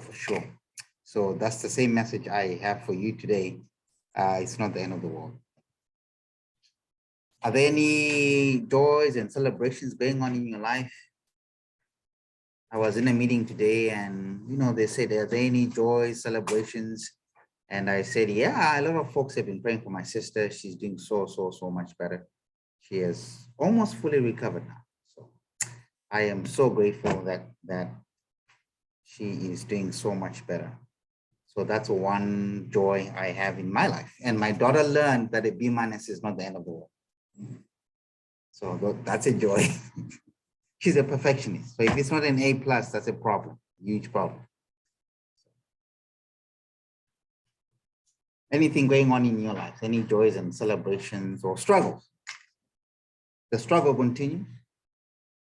for sure. So that's the same message I have for you today. It's not the end of the world. Are there any joys and celebrations going on in your life? I was in a meeting today and, they said, are there any joys, celebrations? And I said, yeah, a lot of folks have been praying for my sister. She's doing so much better. She has almost fully recovered now. So I am so grateful that she is doing so much better. So that's one joy I have in my life. And my daughter learned that a B- is not the end of the world. So that's a joy. She's a perfectionist. So if it's not an A+, that's a problem, huge problem. Anything going on in your life, any joys and celebrations or struggles? The struggle continues.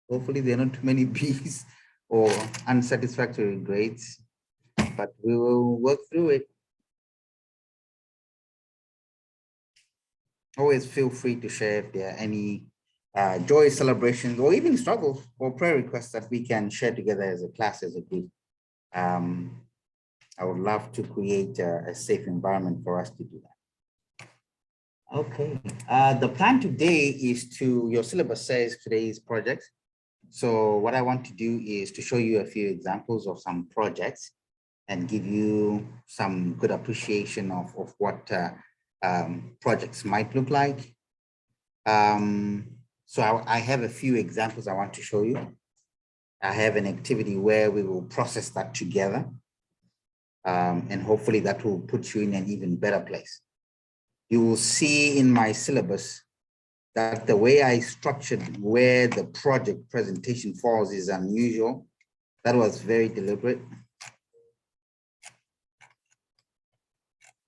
Hopefully there are not too many B's or unsatisfactory grades, but we will work through it. Always feel free to share if there are any joy celebrations or even struggles or prayer requests that we can share together as a class, as a group. I would love to create a safe environment for us to do that. Okay, the plan today is your syllabus says today's projects. So what I want to do is to show you a few examples of some projects and give you some good appreciation of what projects might look like. So I have a few examples I want to show you. I have an activity where we will process that together. And hopefully that will put you in an even better place. You will see in my syllabus that the way I structured where the project presentation falls is unusual. That was very deliberate.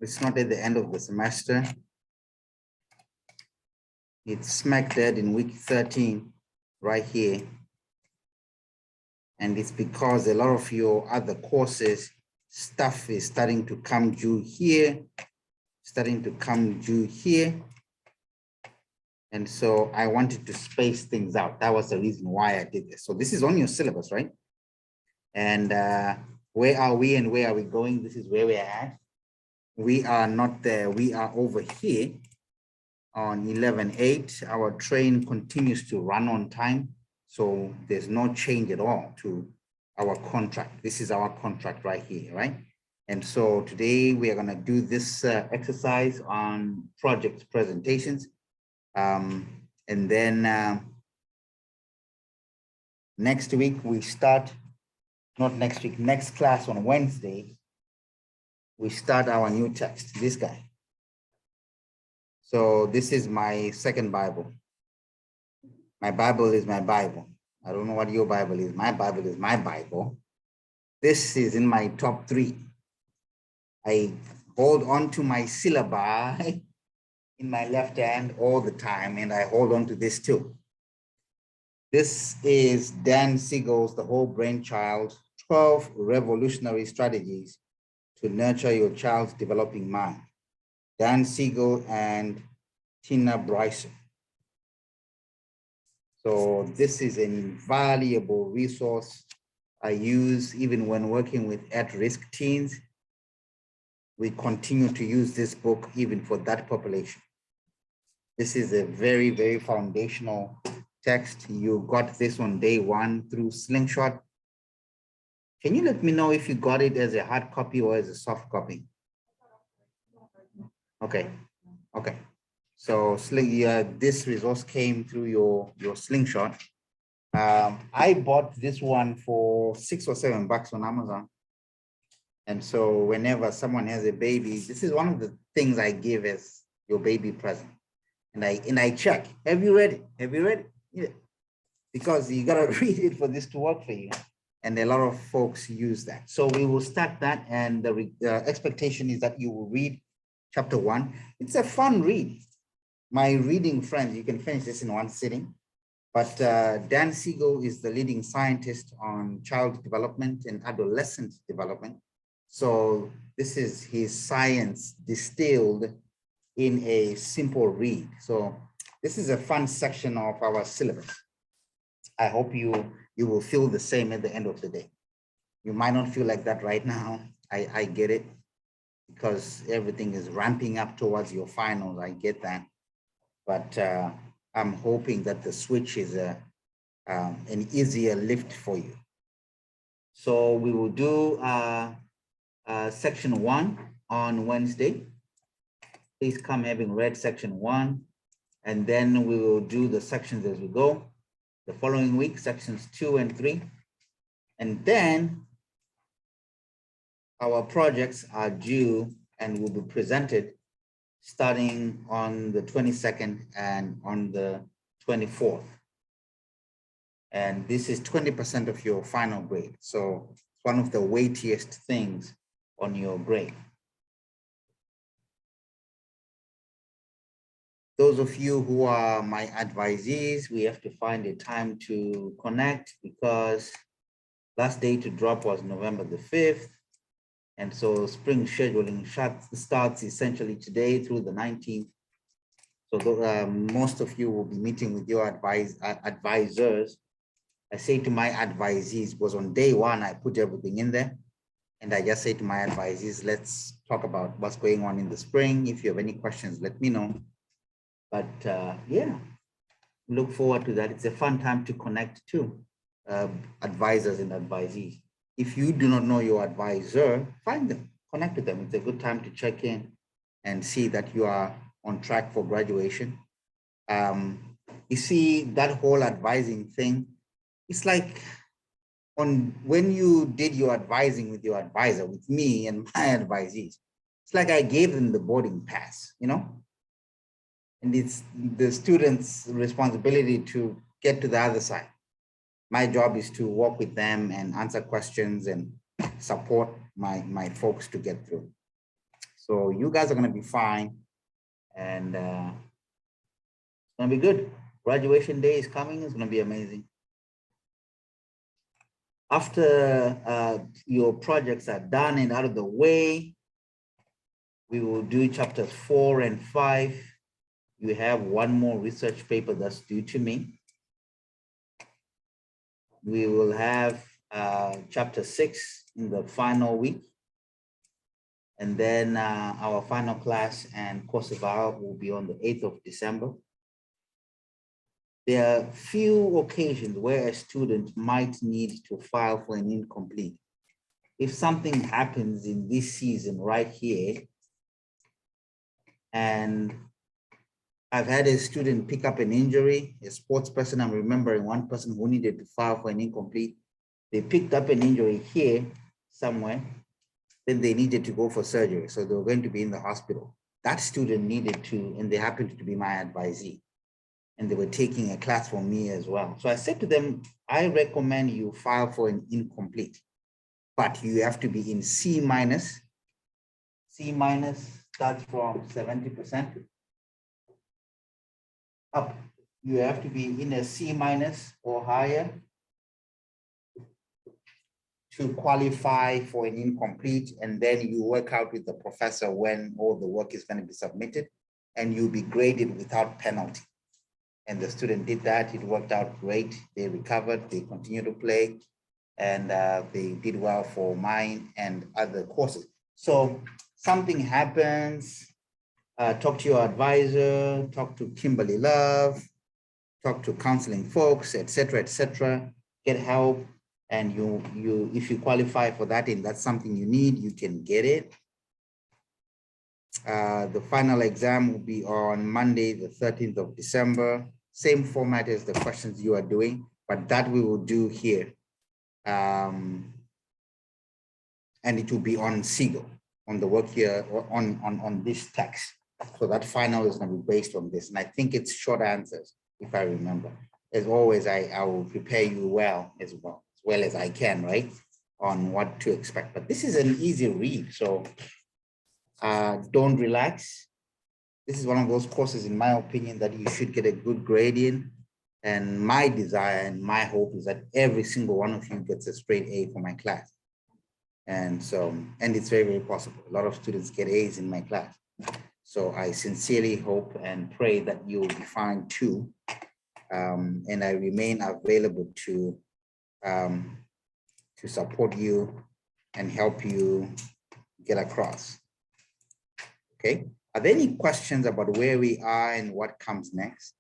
It's not at the end of the semester. It's smack dead in week 13 right here. And it's because a lot of your other courses stuff is starting to come due here, And so I wanted to space things out. That was the reason why I did this. So this is on your syllabus, right? And where are we and where are we going? This is where we're at. We are not there. We are over here on 11.8. Our train continues to run on time. So there's no change at all to our contract. This is our contract right here, right? And so today we are going to do this exercise on project presentations. And then next week we start, not next week, next class on Wednesday, we start our new text, this guy. So this is my second Bible. My Bible is my Bible. I don't know what your Bible is. My Bible is my Bible. This is in my top 3. I hold on to my syllabi in my left hand all the time, and I hold on to this too. This is Dan Siegel's The Whole Brain Child, 12 Revolutionary Strategies to Nurture Your Child's Developing Mind. Dan Siegel and Tina Bryson. So this is an invaluable resource I use even when working with at-risk teens. We continue to use this book even for that population. This is a very, very foundational text. You got this on day 1 through Slingshot. Can you let me know if you got it as a hard copy or as a soft copy? Okay, okay. So this resource came through your Slingshot. I bought this one for $6 or $7 on Amazon. And so whenever someone has a baby, this is one of the things I give as your baby present. And I check, have you read it? Have you read it? Yeah. Because you gotta read it for this to work for you. And a lot of folks use that. So we will start that, and the expectation is that you will read chapter 1. It's a fun read. My reading friends, you can finish this in one sitting. But Dan Siegel is the leading scientist on child development and adolescent development. So this is his science distilled in a simple read. So this is a fun section of our syllabus. I hope you will feel the same at the end of the day. You might not feel like that right now. I get it, because everything is ramping up towards your finals. I get that. But I'm hoping that the switch is an easier lift for you. So we will do section 1 on Wednesday. Please come having read section 1, and then we will do the sections as we go. The following week, sections 2 and 3. And then our projects are due and will be presented starting on the 22nd and on the 24th. And this is 20% of your final grade. So it's one of the weightiest things on your grade. Those of you who are my advisees, we have to find a time to connect, because last day to drop was November the 5th. And so spring scheduling starts essentially today through the 19th. So most of you will be meeting with your advisors. I say to my advisees, because on day 1, I put everything in there. And I just say to my advisees, let's talk about what's going on in the spring. If you have any questions, let me know. But yeah, look forward to that. It's a fun time to connect too, advisors and advisees. If you do not know your advisor, find them, connect with them. It's a good time to check in and see that you are on track for graduation. You see, that whole advising thing, it's like when you did your advising with your advisor, with me and my advisees, it's like I gave them the boarding pass, you know? And it's the students' responsibility to get to the other side. My job is to work with them and answer questions and support my folks to get through. So you guys are going to be fine, and it's going to be good. Graduation day is coming. It's going to be amazing. After your projects are done and out of the way, we will do chapters 4 and 5. You have one more research paper that's due to me. We will have chapter 6 in the final week. And then our final class and course eval will be on the 8th of December. There are few occasions where a student might need to file for an incomplete. If something happens in this season right here, and I've had a student pick up an injury, a sports person, I'm remembering one person who needed to file for an incomplete. They picked up an injury here somewhere, then they needed to go for surgery. So they were going to be in the hospital. That student needed to, and they happened to be my advisee, and they were taking a class for me as well. So I said to them, I recommend you file for an incomplete, but you have to be in C minus. C minus starts from 70%. Up, you have to be in a C minus or higher to qualify for an incomplete, and then you work out with the professor when all the work is going to be submitted, and you'll be graded without penalty. And the student did that. It worked out great. They recovered, they continued to play, and they did well for mine and other courses. So something happens, talk to your advisor, talk to Kimberly Love, talk to counseling folks, etc., get help. And if you qualify for that and that's something you need, you can get it. The final exam will be on Monday, the 13th of December. Same format as the questions you are doing, but that we will do here. And it will be on Siegel, on the work here, on this text. So that final is going to be based on this. And I think it's short answers, if I remember. As always, I will prepare you well as well as I can, right, on what to expect. But this is an easy read, so don't relax. This is one of those courses, in my opinion, that you should get a good grade in. And my desire and my hope is that every single one of you gets a straight A for my class. And so, and it's very, very possible. A lot of students get A's in my class. So I sincerely hope and pray that you will be fine too. And I remain available to to support you and help you get across. Okay, are there any questions about where we are and what comes next?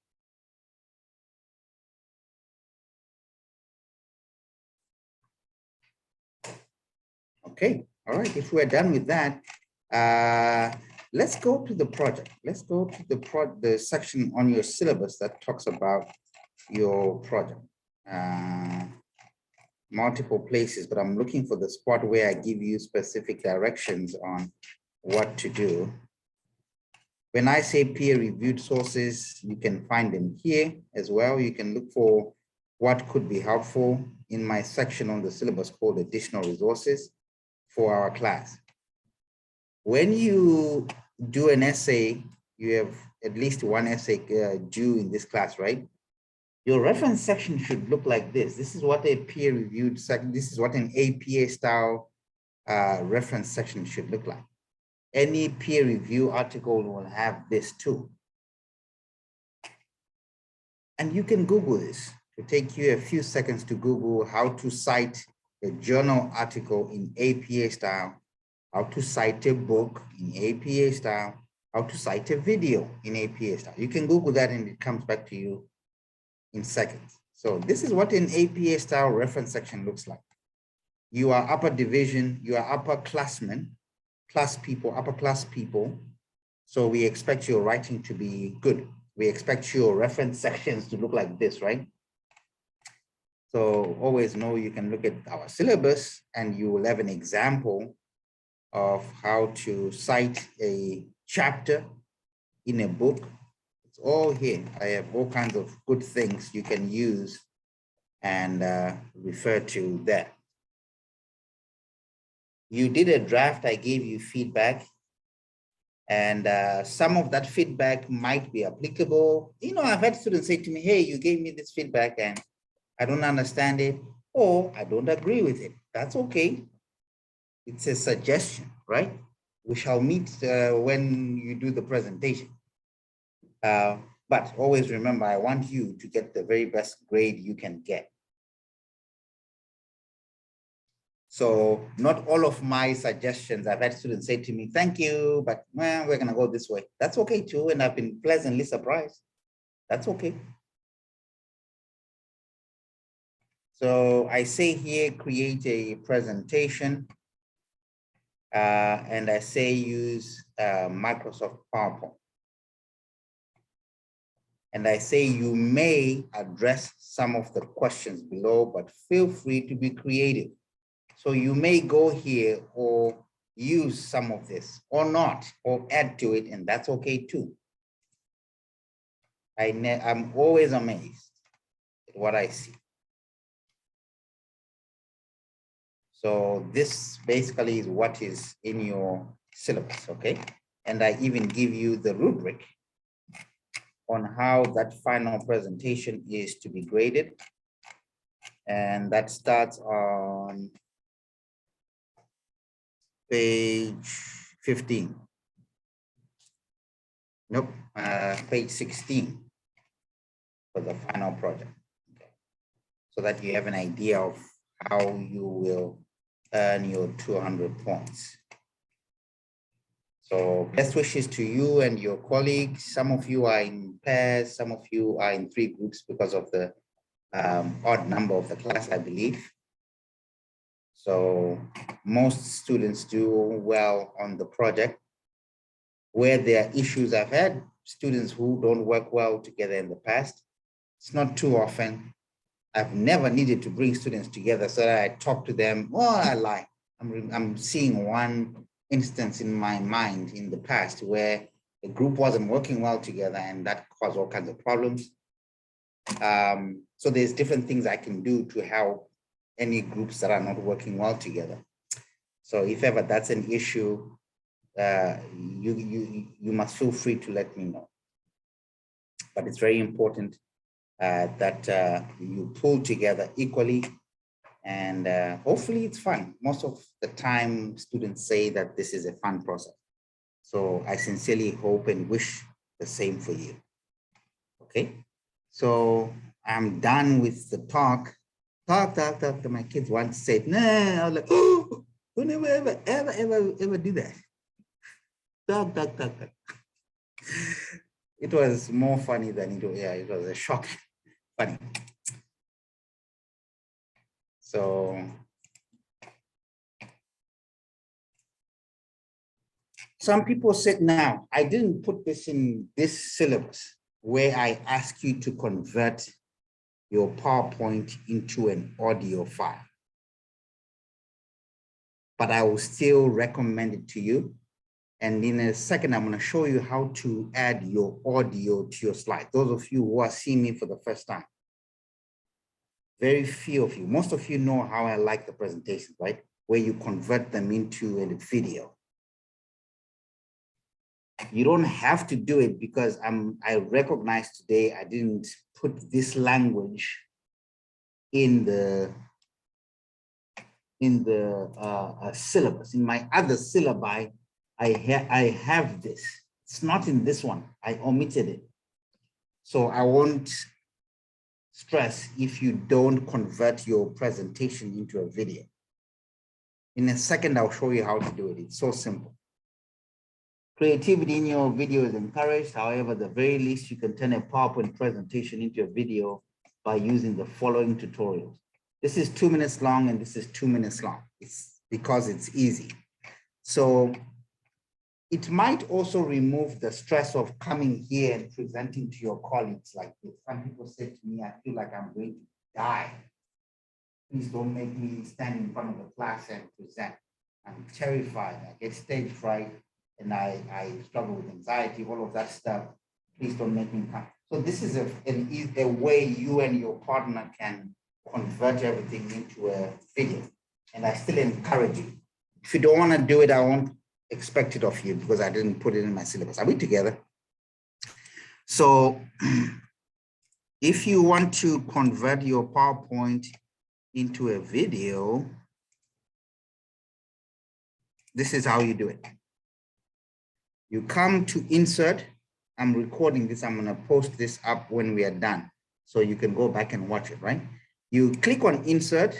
Okay, all right, if we're done with that, let's go to the project. Let's go to the section on your syllabus that talks about your project. Multiple places, but I'm looking for the spot where I give you specific directions on what to do. When I say peer-reviewed sources, you can find them here as well. You can look for what could be helpful in my section on the syllabus called additional resources for our class. When you do an essay, you have at least one essay due in this class, right? Your reference section should look like this. This is what a peer-reviewed section, this is what an APA style reference section should look like. Any peer review article will have this too. And you can Google this. It will take you a few seconds to Google how to cite a journal article in APA style, how to cite a book in APA style, how to cite a video in APA style. You can Google that and it comes back to you in seconds. So this is what an APA style reference section looks like. You are upper division, you are upperclassmen, upper class people. So we expect your writing to be good. We expect your reference sections to look like this, right? So always know you can look at our syllabus and you will have an example of how to cite a chapter in a book. It's all here. I have all kinds of good things you can use and refer to that. You did a draft, I gave you feedback, and some of that feedback might be applicable. You know, I've had students say to me, hey, you gave me this feedback and I don't understand it, or I don't agree with it. That's okay. It's a suggestion, right? We shall meet when you do the presentation. But always remember, I want you to get the very best grade you can get. So not all of my suggestions, I've had students say to me, thank you, but well, we're gonna go this way. That's okay too, and I've been pleasantly surprised. That's okay. So I say here, create a presentation, and I say use Microsoft PowerPoint. And I say you may address some of the questions below, but feel free to be creative. So you may go here or use some of this or not, or add to it, and that's okay too. I'm always amazed at what I see. So this basically is what is in your syllabus, okay? And I even give you the rubric on how that final presentation is to be graded. And that starts on page 15. Nope, page 16 for the final project. Okay. So that you have an idea of how you will earn your 200 points. So best wishes to you and your colleagues. Some of you are in pairs, some of you are in 3 groups because of the odd number of the class, I believe. So most students do well on the project. Where there are issues, I've had students who don't work well together in the past. It's not too often. I've never needed to bring students together so that I talk to them. Well, I lie. I'm seeing one instance in my mind in the past where the group wasn't working well together and that caused all kinds of problems. So there's different things I can do to help any groups that are not working well together. So if ever that's an issue, you must feel free to let me know. But it's very important that you pull together equally, and hopefully it's fun. Most of the time students say that this is a fun process. So I sincerely hope and wish the same for you. Okay, so I'm done with the talk. talk. My kids once said, no, I was like, oh, who never ever do that. Talk. It was more funny than it was, yeah, it was a shock. Funny. So some people said, now, I didn't put this in this syllabus where I ask you to convert your PowerPoint into an audio file, but I will still recommend it to you. And in a second, I'm going to show you how to add your audio to your slide. Those of you who are seeing me for the first time, very few of you, most of you know how I like the presentation, right? Where you convert them into a video. You don't have to do it because I recognize today I didn't put this language in the syllabus. In my other syllabi, I have this. It's not in this one. I omitted it. So I won't stress if you don't convert your presentation into a video. In a second, I'll show you how to do it. It's so simple. Creativity in your video is encouraged. However, the very least, you can turn a PowerPoint presentation into a video by using the following tutorials. This is 2 minutes long and this is 2 minutes long. It's because it's easy. So it might also remove the stress of coming here and presenting to your colleagues like this. Some people say to me, I feel like I'm going to die. Please don't make me stand in front of the class and present. I'm terrified. I get stage fright and I struggle with anxiety, all of that stuff. Please don't make me come. So this is a way you and your partner can convert everything into a video. And I still encourage you. If you don't want to do it, I won't expect it of you because I didn't put it in my syllabus. Are we together? So if you want to convert your PowerPoint into a video, this is how you do it. You come to insert. I'm recording this. I'm going to post this up when we are done. So you can go back and watch it, right? You click on insert.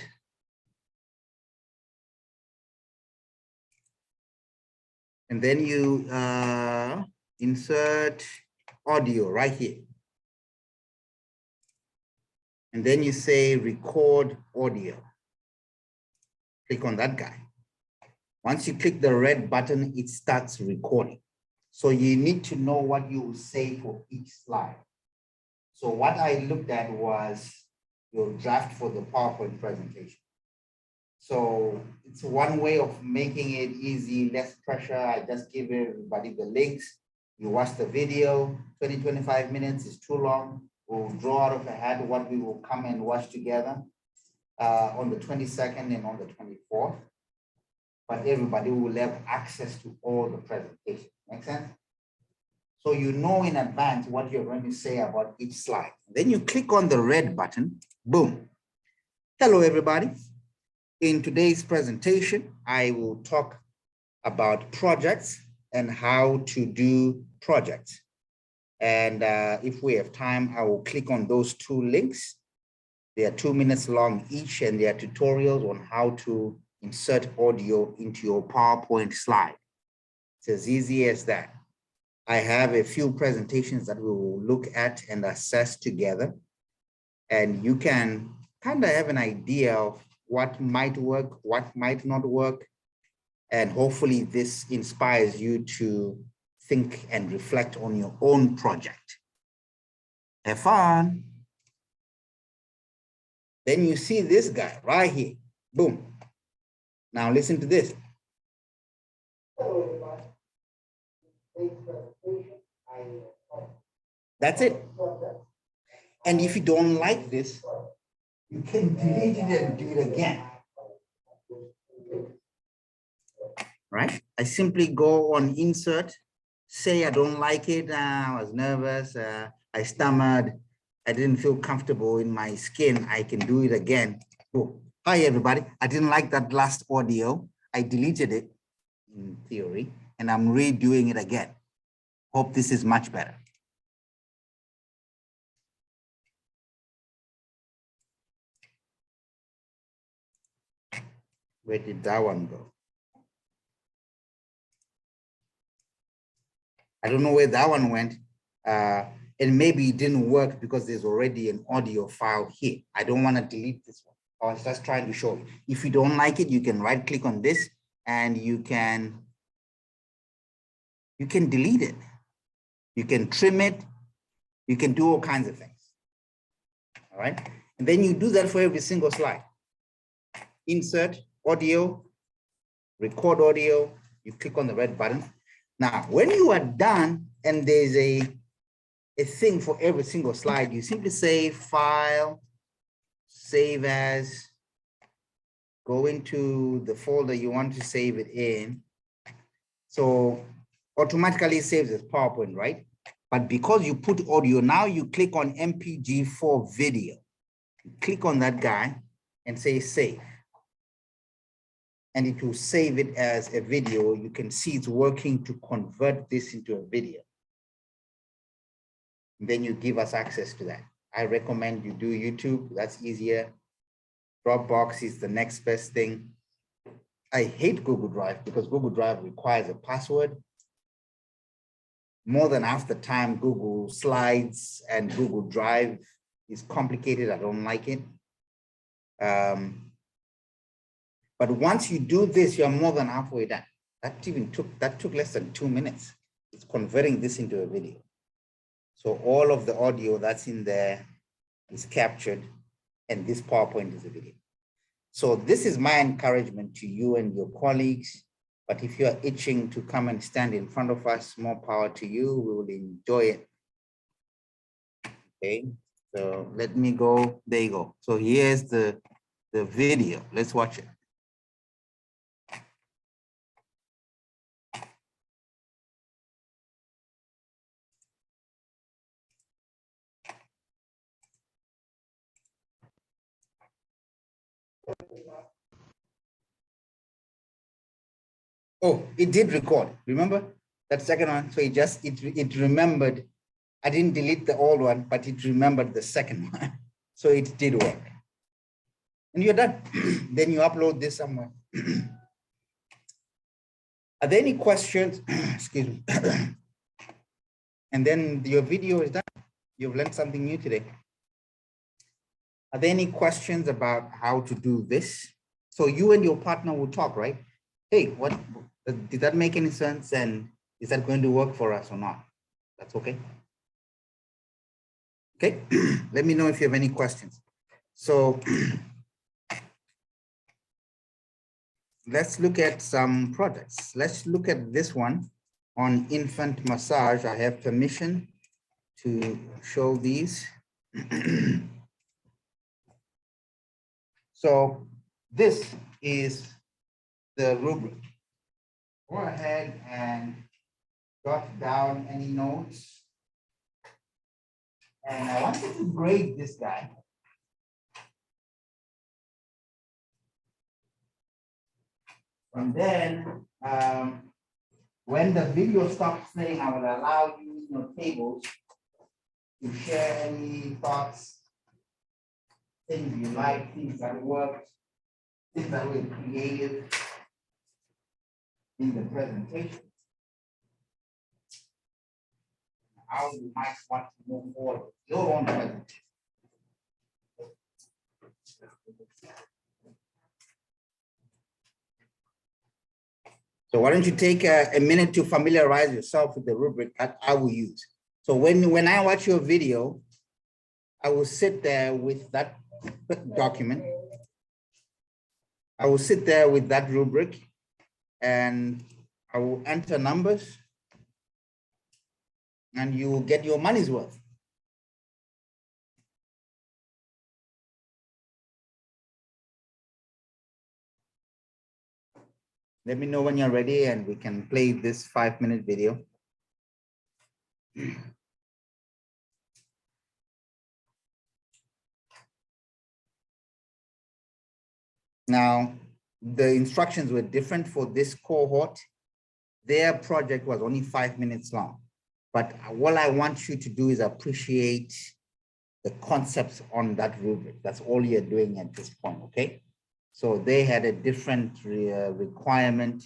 And then you insert audio right here. And then you say record audio. Click on that guy. Once you click the red button, it starts recording. So you need to know what you will say for each slide. So what I looked at was your draft for the PowerPoint presentation. So it's one way of making it easy, less pressure. I just give everybody the links. You watch the video, 20, 25 minutes is too long. We'll draw out of a hat what we will come and watch together on the 22nd and on the 24th. But everybody will have access to all the presentations. Make sense? So you know in advance what you're going to say about each slide. Then you click on the red button, boom. Hello, everybody. In today's presentation, I will talk about projects and how to do projects. And if we have time, I will click on those two links. They are 2 minutes long each, and they are tutorials on how to insert audio into your PowerPoint slide. It's as easy as that. I have a few presentations that we will look at and assess together. And you can kind of have an idea of what might work, what might not work. And hopefully this inspires you to think and reflect on your own project. Have fun. Then you see this guy right here, boom. Now listen to this. Hello, everybody. That's it. And if you don't like this, you can delete it and do it again. Right? I simply go on insert, say I don't like it, I was nervous, I stammered, I didn't feel comfortable in my skin, I can do it again. Oh, hi everybody, I didn't like that last audio, I deleted it in theory, and I'm redoing it again. Hope this is much better. Where did that one go? I don't know where that one went. And maybe it didn't work because there's already an audio file here. I don't want to delete this one. I was just trying to show you. If you don't like it, you can right click on this and you can delete it. You can trim it. You can do all kinds of things. All right. And then you do that for every single slide. Insert audio, record audio. You click on the red button. Now, when you are done and there's a thing for every single slide, you simply say File, Save As, go into the folder you want to save it in. So automatically saves as PowerPoint, right? But because you put audio, now you click on MPG4 video. Click on that guy and say save. And it will save it as a video. You can see it's working to convert this into a video. And then you give us access to that. I recommend you do YouTube. That's easier. Dropbox is the next best thing. I hate Google Drive because Google Drive requires a password. More than half the time, Google Slides and Google Drive is complicated. I don't like it. But once you do this, you're more than halfway done. That took less than 2 minutes. It's converting this into a video. So all of the audio that's in there is captured, and this PowerPoint is a video. So this is my encouragement to you and your colleagues. But if you're itching to come and stand in front of us, more power to you. We will enjoy it. Okay, so let me go. There you go. So here's the video. Let's watch it. Oh, it did record. Remember that second one? So it remembered. I didn't delete the old one, but it remembered the second one. So it did work. And you're done. Then you upload this somewhere. Are there any questions? Excuse me. And then your video is done. You've learned something new today. Are there any questions about how to do this? So you and your partner will talk, right? Hey, what did that make any sense? And is that going to work for us or not? That's okay. Okay, let me know if you have any questions. So let's look at some projects. Let's look at this one on infant massage. I have permission to show these. So this is the rubric. Go ahead and jot down any notes. And I want you to grade this guy. And then when the video stops playing, I will allow you in your tables to share any thoughts, things you like, things that worked, things that were creative in the presentation. How you might want to move forward with your own presentation. So why don't you take a minute to familiarize yourself with the rubric that I will use. So when I watch your video, I will sit there with that document. I will sit there with that rubric and I will enter numbers and you will get your money's worth. Let me know when you're ready and we can play this 5-minute video. Now, the instructions were different for this cohort. Their project was only 5 minutes long. But what I want you to do is appreciate the concepts on that rubric. That's all you're doing at this point, okay? So they had a different requirement.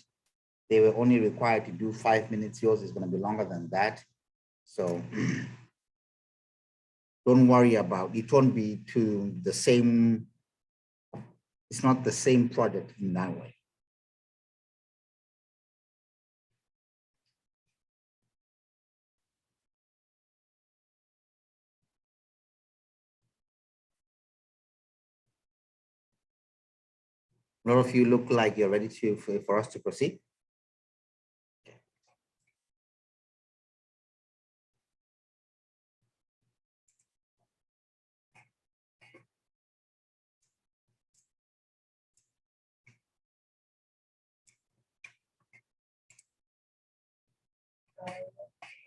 They were only required to do 5 minutes. Yours is going to be longer than that. So don't worry about it. It won't be to the same. It's not the same project in that way. A lot of you look like you're ready for us to proceed.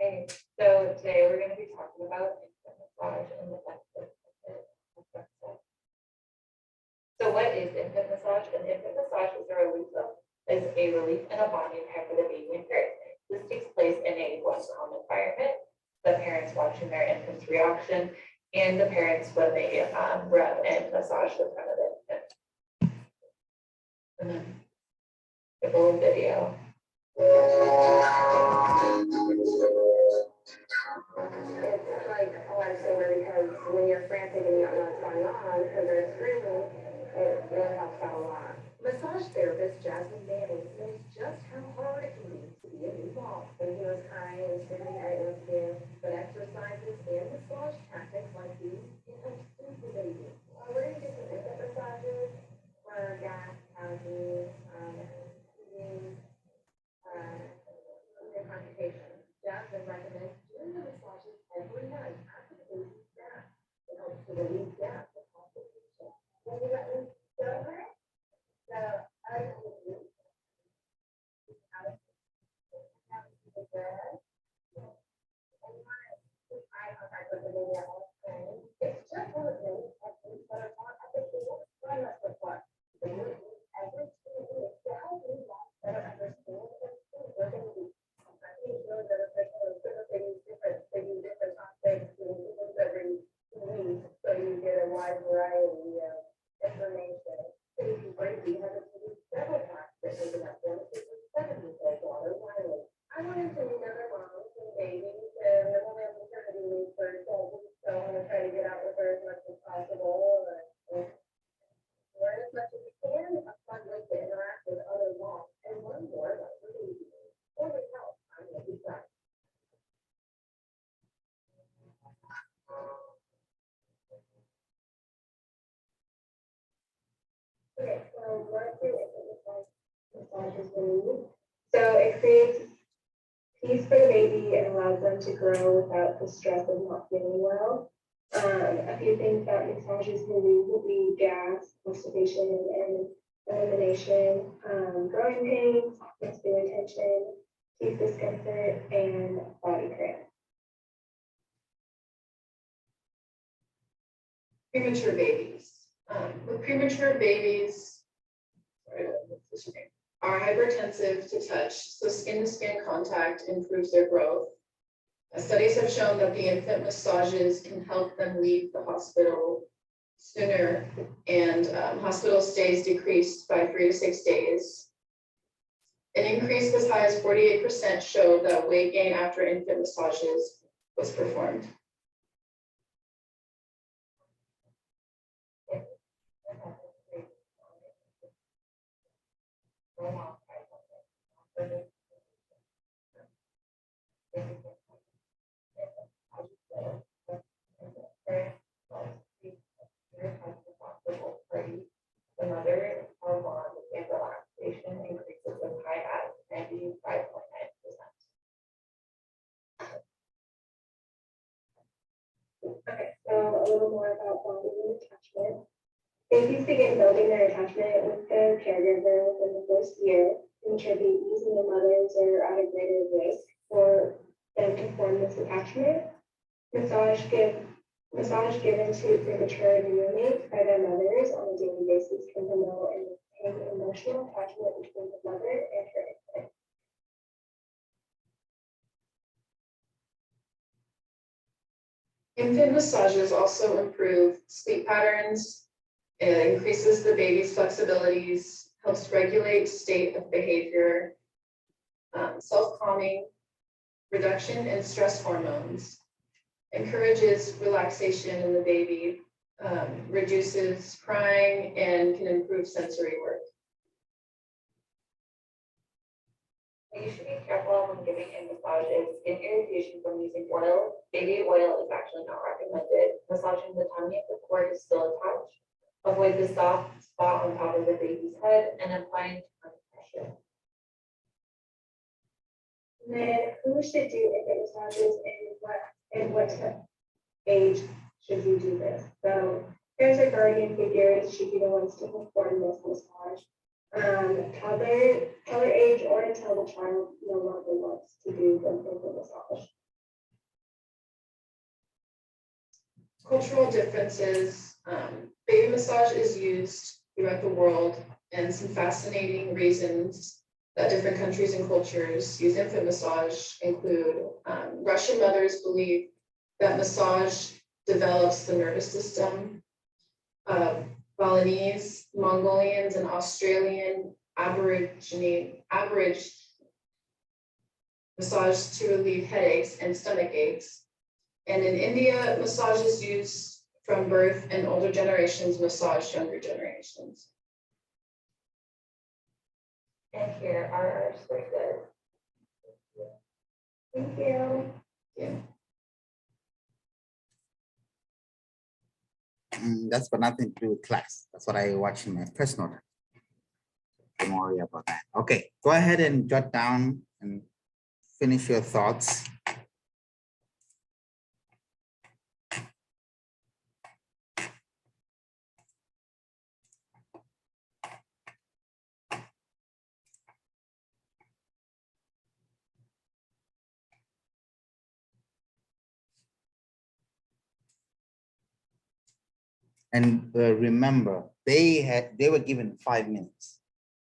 Okay, so today we're going to be talking about infant massage and the benefits of it. So what is infant massage? An infant massage is a relief and a bonding time for the baby and parent. This takes place in a one-to-one environment. The parents watching their infant's reaction, and the parents when they rub and massage the front of the infant. And then a little video. It's like a lifesaver because when you're frantic and you don't know what's going on because they're screaming, it really helps out a lot. Massage therapist Jasmine Manning knows just how hard it can be to be a new mom when he was crying and screaming at your skin, but exercises and massage tactics like these can help soothe the baby. We're going to do some infant massages for gas, allergies, constipation. Jasmine recommends doing the massages every night after the baby's nap. It helps to relieve gas and constipation. Will you let me go over it? So I will do how to the bread. And you want to keep eye contact with the baby at all times. It's just one of those techniques that are taught at the school. Run us the part. They will use every 2 weeks to help you better understand the things we're going to do. Really beneficial and they use different topics every 2 weeks, so you get a wide variety of information. City Brady has introduced several packs that make enough benefits for 70 water mileage. I wanted to meet other moms and babies, and I'm only on maternity leave for 12 weeks, so I'm going to try to get out with her as much as possible and learn as much as we can. A fun way to interact with other moms and learn more about the baby. Holy health. Okay, so what do massages relieve? So it creates peace for the baby and allows them to grow without the stress of not feeling well. A few things that massages relieve would be gas, constipation, and elimination, growing pains, muscular tension, teeth discomfort, and body cramp. Premature babies. With premature babies, are hypertensive to touch, so skin-to-skin contact improves their growth. Studies have shown that the infant massages can help them leave the hospital sooner, and hospital stays decreased by 3 to 6 days. An increase as high as 48% showed that weight gain after infant massages was performed. The mother hormone and relaxation increases with high as 95.9%. Okay, so a little more about bonding and attachment. Babies begin building their attachment with their caregiver within the first year. Premature babies and their mothers are at a greater risk for them to form this attachment. Massage given to premature neonates by their mothers on a daily basis can promote and maintain emotional attachment between the mother and her infant. Infant massages also improve sleep patterns, It increases the baby's flexibilities, helps regulate state of behavior, self-calming, reduction in stress hormones, encourages relaxation in the baby, reduces crying, and can improve sensory work. You should be careful when giving in massages. Skin irritation from using oil. Baby oil is actually not recommended. Massaging the tummy if the cord is still attached. Avoid the soft spot on top of the baby's head and applying too much pressure. And then who should do infant massages and what age should you do this? So parents or guardian figures should be the ones to perform this massage. Toddler age or until the child no longer wants to do the infant massage. Cultural differences. Baby massage is used throughout the world, and some fascinating reasons that different countries and cultures use infant massage include Russian mothers believe that massage develops the nervous system. Balinese, Mongolians, and Australian Aborigine massage to relieve headaches and stomach aches. And in India, massage is used from birth, and older generations massage younger generations. And here are our sources. Thank you. Yeah. That's got nothing to do with class. That's what I watch in my first note. Don't worry about that. Okay, go ahead and jot down and finish your thoughts. And remember, they were given 5 minutes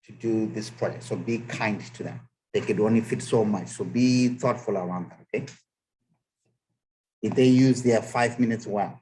to do this project. So be kind to them. They could only fit so much. So be thoughtful around that, okay? If they use their 5 minutes well.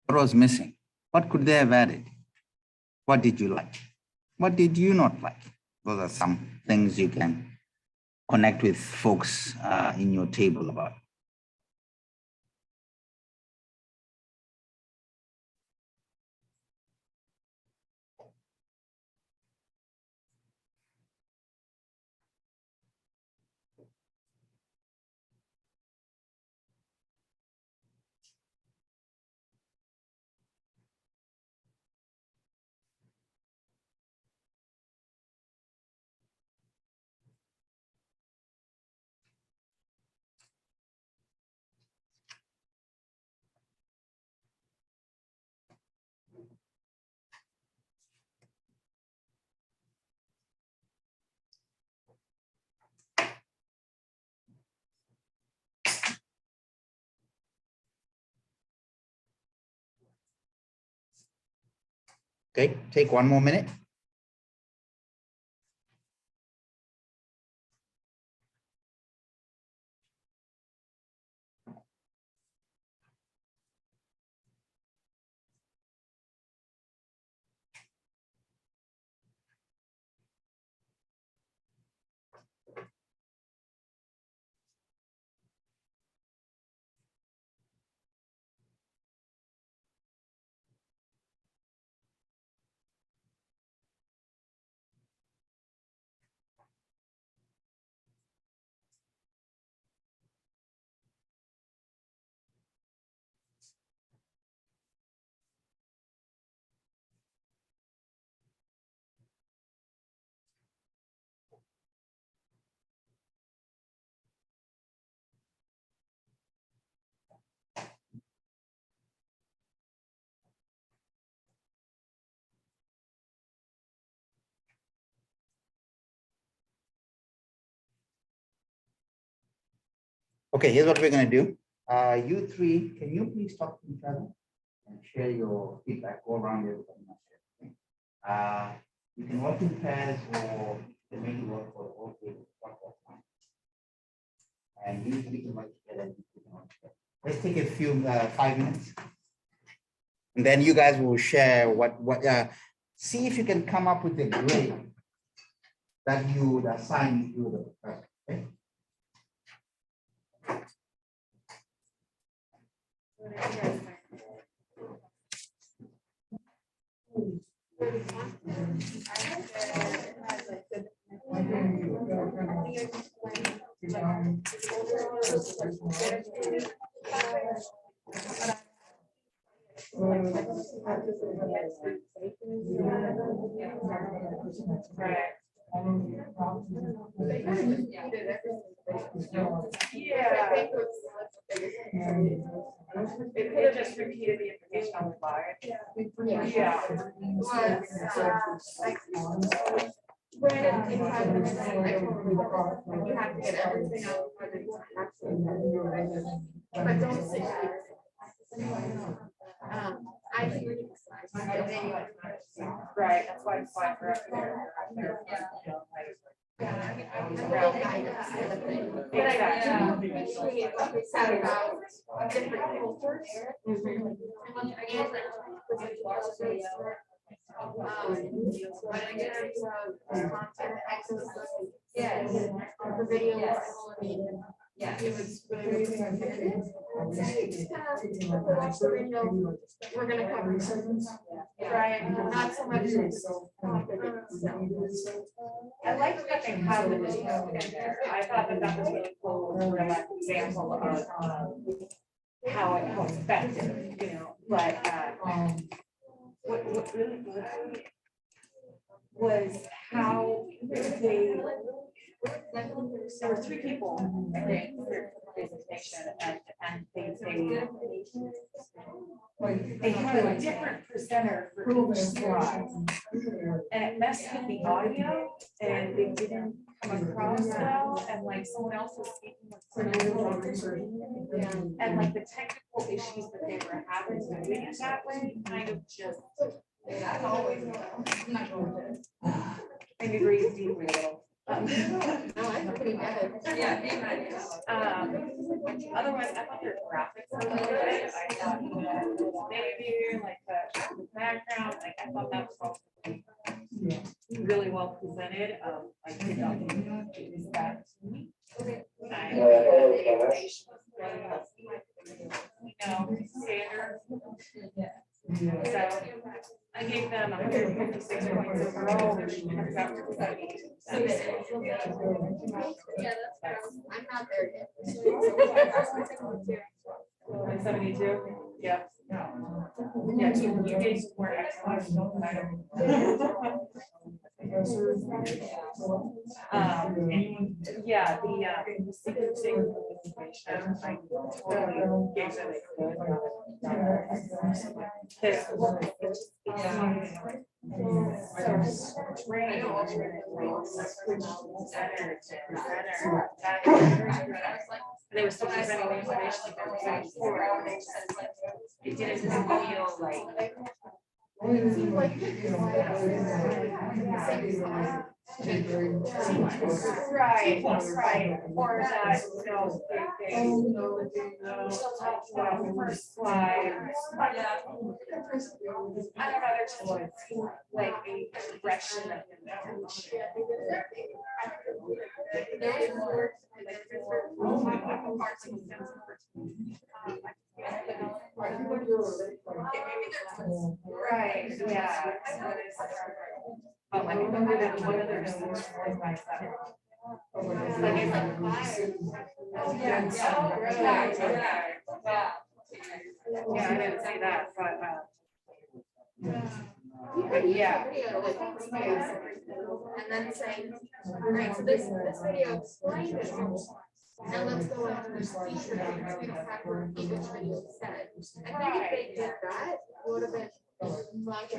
What was missing? What could they have added? What did you like? What did you not like? Those are some things you can connect with folks in your table about. Okay, take one more minute. Okay, here's what we're gonna do. You three, can you please talk to each other and share your feedback, go around here. You can work in pairs or you can make it work for the whole group. And you can work together. Let's take a few 5 minutes. And then you guys will share see if you can come up with a grade that you would assign to the person. Okay? It could have just repeated the information on the slide. Brandon, in 5 minutes, I totally get it. You have to get everything out before the absolutely. But don't sit here. I think we can decide. Right, that's why it's fine for us. Different cultures. Yes, the video. Yeah. We're gonna cover. Right, not so much. I like that they have the video in there. I thought that was really cool, a real life example of how it's effective, you know, but what really good was how they, there were 3 people, I think, for the presentation, and they had a different presenter for each slide, and it messed with the audio, and they didn't come across well, and like someone else was speaking with and like the technical issues that they were having doing it that way kind of just I need to read deeply a little. No, I'm pretty good. Otherwise, I thought their graphics were really good. I thought maybe like the background, like I thought that was also really well presented. I did not use that. Standard. So I gave them 156 points overall, which comes out to 72. Yeah, that's I'm not there yet. 72. Yeah. Yeah, you gave some more excellent. Yeah, the sequencing information, I totally gave them they were still presenting the information like they were presenting before. It didn't feel like right, or that, you know, they still talked about the first slide. I don't know, there's just like a progression of right, yeah. Oh, I remember that one of their decisions was myself. Like it's like fire. Oh, yeah. Yeah, I didn't see that, but yeah. And then saying, all right, so this video explained it. Now let's go into the feature. We don't have to repeat which video said. I think if they did that, it would have been like.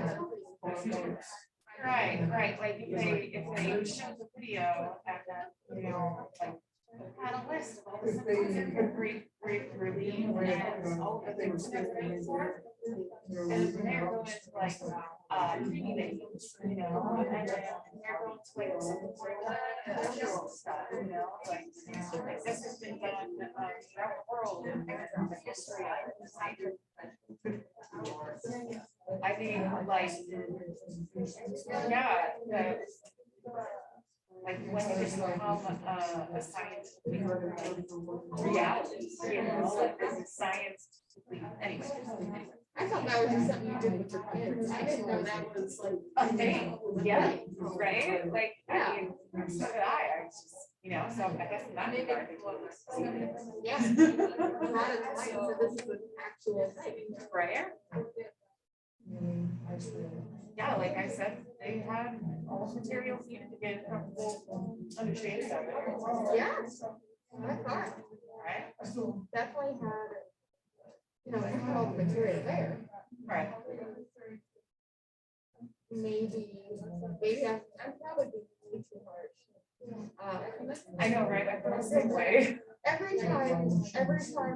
Right, like if they showed the video and then, you know, like had a list of all Great relief and all the things that they were. And they're going to like, prenatal, you know, and then they're going to like some general stuff, you know, like this has been done throughout the world and the history of it. I mean, like, yeah, like when you become a scientific reality, you know, like this is science. Anyway. I thought that was just something you did with your kids. I didn't know that was like A thing, yeah, right? Like, Yeah. I mean, so did I was just, you know, so I guess in that regard, it was. yeah. A lot of times, so this is an actual thing. Right? Yeah, like I said, they had all the materials needed to get comfortable understanding of it. Yeah. I thought Right? definitely had, you know, we had all the material there. Right. Maybe I'm probably being way too harsh. I know, right? I feel the same way. Every time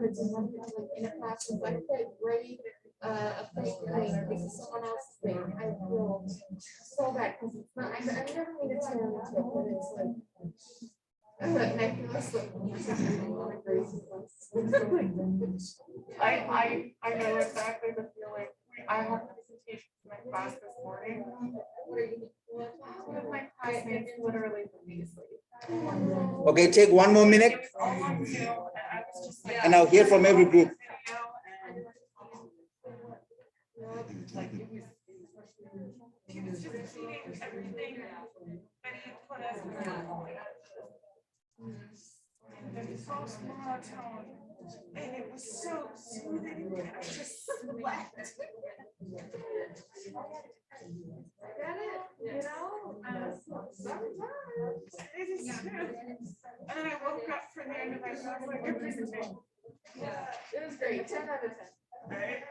it's something like in a class, it's like, okay, grade a fake thing, this is someone else's thing. I feel so bad because it's not, I never made it turn into it, but it's like, and I feel like I know exactly the feeling. I have a presentation for my class this morning. One of my classmates literally put me to sleep. Okay, take one more minute, It was all on Zoom, and I was just like. and I'll hear from every group. Like he was just repeating everything that he put us through. And it was so monotone, and it was so soothing, and I just slept. Get it, you know, sometimes. It is true. And then I woke up for the end of my class, like, good presentation. Yeah, it was great, 10 out of 10. Right?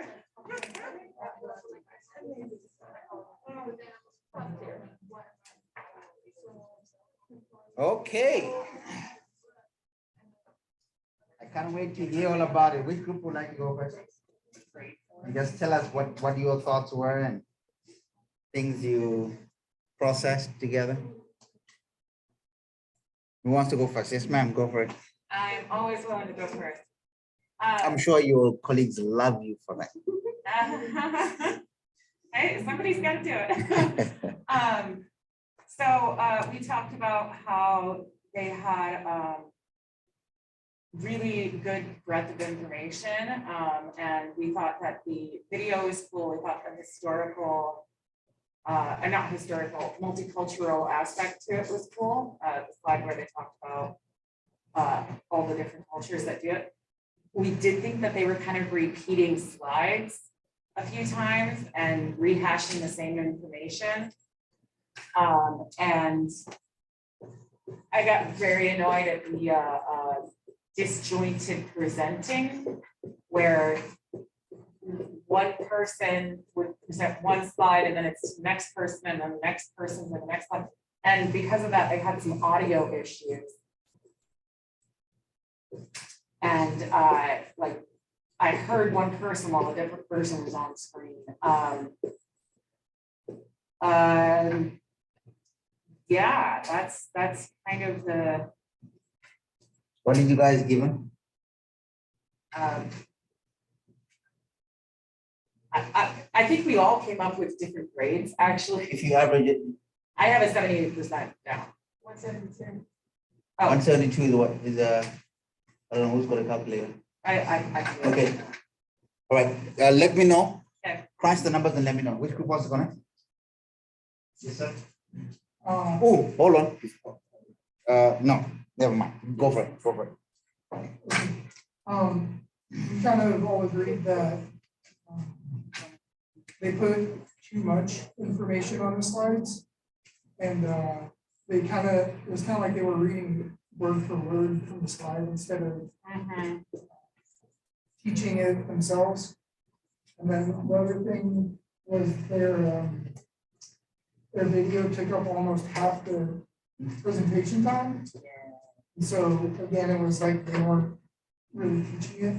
Okay. I can't wait to hear all about it. Which group would like to go first? And just tell us what your thoughts were and things you processed together. Who wants to go first? Yes, ma'am, go for it. I'm always willing to go first. I'm sure your colleagues love you for that. Hey, somebody's got to do it. So we talked about how they had really good breadth of information, and we thought that the video was cool. We thought the historical, and not historical, multicultural aspect to it was cool. The slide where they talked about all the different cultures that do it. We did think that they were kind of repeating slides a few times and rehashing the same information. And I got very annoyed at the disjointed presenting, where one person would present one slide and then it's the next person and then the next person and the next one. And because of that, they had some audio issues. And like I heard one person while a different person was on screen. Yeah, that's kind of the. What did you guys give him? I think we all came up with different grades, actually. If you average it, I have a 78% down. 172. Oh, 172 is what is I don't know who's got a calculator. I Okay. All right. Let me know. Okay. Crunch the numbers and let me know. Which group wants to connect? Yes, sir. Oh, Hold on. No, never mind. Go for it. Go for it. we kind of all agreed that they put too much information on the slides. And they kind of, it was kind of like they were reading word for word from the slide instead of teaching it themselves. And then the other thing was their video took up almost half the presentation time. And so again, it was like they weren't really teaching it.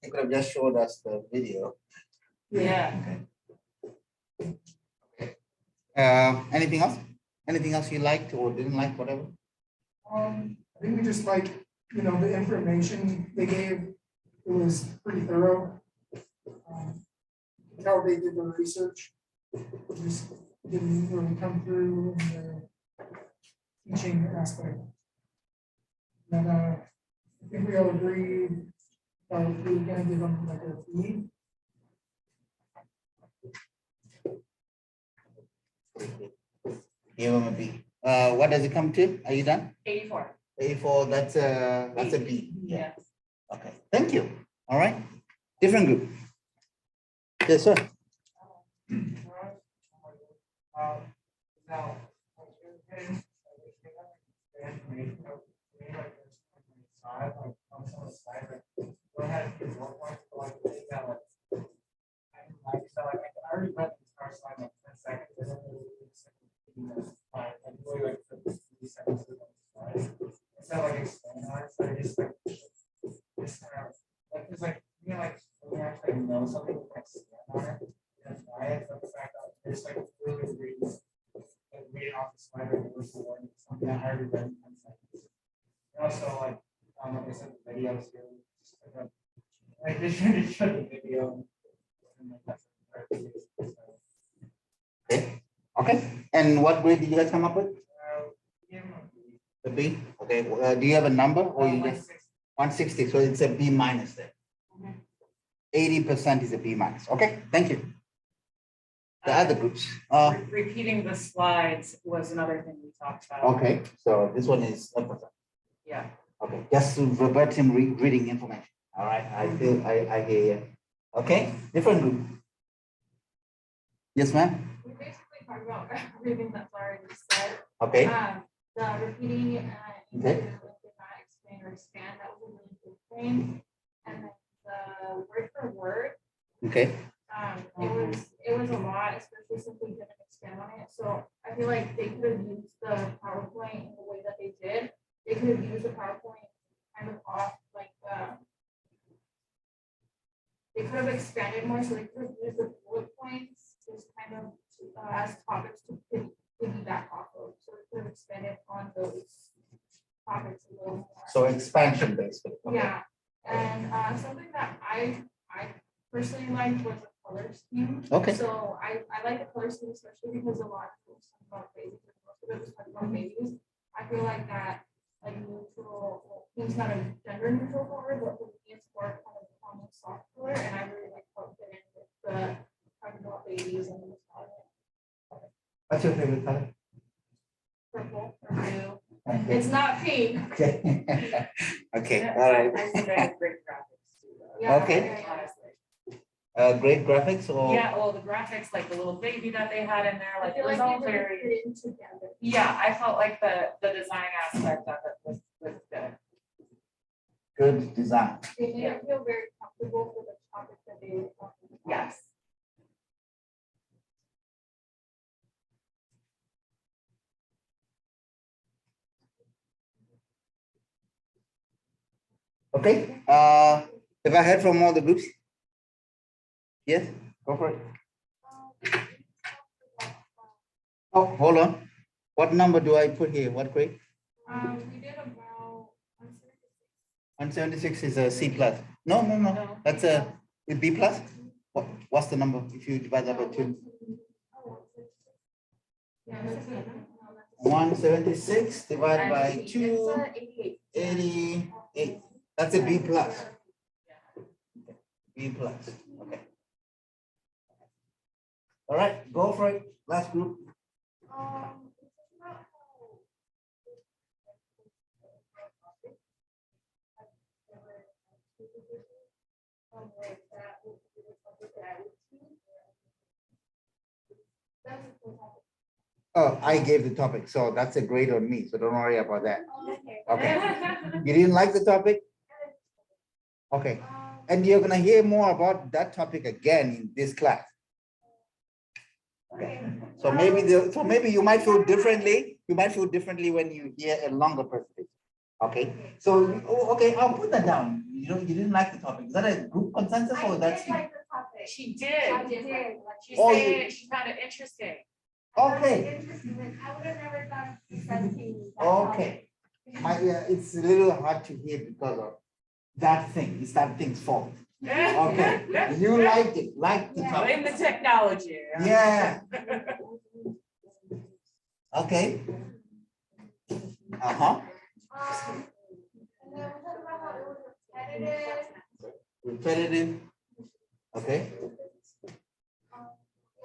You could have just showed us the video. Yeah. Anything else? Anything else you liked or didn't like, whatever? I think we just like, you know, the information they gave, it was pretty thorough. How they did the research, it just didn't really come through in the teaching aspect. And I think we all agreed, we were gonna give them like a fee. Give them a B. What does it come to? Are you done? 84. 84, that's a B. Yeah. Okay, thank you. All right. Different group. Yes, sir. Now, go ahead and work on like things that like I already read the entire slide in like 10 seconds. I don't really need a second, and really like 50 seconds of the slide. Instead of like explaining on it, so I just like kind of like it's like you know like when you actually know something, you can stand on it and apply it. But the fact that I just like really read off the slide or the word something that I already read in 10 seconds. And also like I said, the videos here. Like they should show the video. Okay. Okay. And what grade did you guys come up with? Yeah, A B. Okay. Do you have a number or you just 160? So it's a B minus there. 80% is a B minus. Okay. Thank you. The other groups. Repeating the slides was another thing we talked about. Okay. So this one is 1%. Yeah. Okay. Just verbatim reading information. All right. I hear you. Okay. Different group. Yes, ma'am. We basically talked about everything that's already said. Okay. The repeating into Okay. did not explain or expand, that was a really good thing. And then the word for word, Okay. it was a lot, especially since we didn't expand on it. So I feel like they could have used the PowerPoint in the way that they did. They could have used the PowerPoint kind of off like they could have expanded more, so they could have used the bullet points just kind of as topics to piggyback off of. So they could have expanded on those topics a little more. So expansion basically. Okay. Yeah, and something that I personally liked was the color scheme. Okay. So I like the color scheme, especially because a lot of people talk about babies, and most of it was talking about babies. I feel like that like neutral, well, it's not a gender neutral color, but for me it's more kind of common soft color, and I really like how it fit in with the talking about babies and the What's your favorite color? purple or blue. It's not pink. Okay. Okay. All right. I think I have great graphics too. Though. Yeah, Okay. yeah. Great graphics or? Yeah, well, the graphics, like the little baby that they had in there, I like it feel was like all they really very. fit in together. Yeah, I felt like the design aspect of it was good. Good design. They made it feel very comfortable for the topic that they were talking about. Yes. Okay. Have I heard from all the groups? Yes, go for it. Oh, hold on. What number do I put here? What grade? We did about 176 is a C plus. No. That's a B plus. What's the number if you divide that by 2? Yeah, that's good. 176 divided by 2, 88. 88. That's a B plus. B plus. Okay. All right, go for it. Last group. Oh, I gave the topic, so that's a grade on me, so don't worry about that. Okay. You didn't like the topic? Okay. And you're gonna hear more about that topic again in this class. Okay. So maybe you might feel differently. You might feel differently when you hear a longer presentation. Okay, so, okay, I'll put that down. You know, you didn't like the topic. Is that a group consensus or that's? like the topic. She did. She Oh, said she found it interesting. Okay, Interesting. I would have never thought of presenting. okay. It's a little hard to hear because of that thing. It's that thing's fault. Okay, you liked it, like the topic. Blame the technology. Yeah. Okay. Uh-huh. And then we talked about how it was repetitive. Repetitive. Okay. We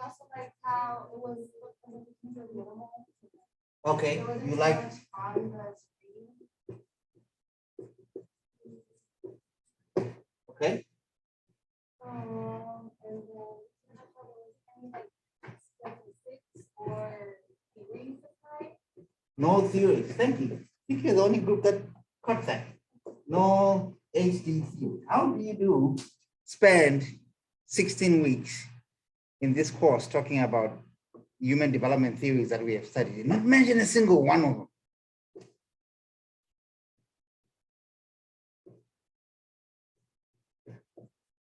also like how it was. Minimal. Okay. There wasn't You so like, much on the screen. okay. And then I thought there was any like statistics or theories applied. No theories. Thank you. I think you're the only group that caught that. No HD theory. How do you spend 16 weeks in this course talking about human development theories that we have studied? Not mention a single one of them.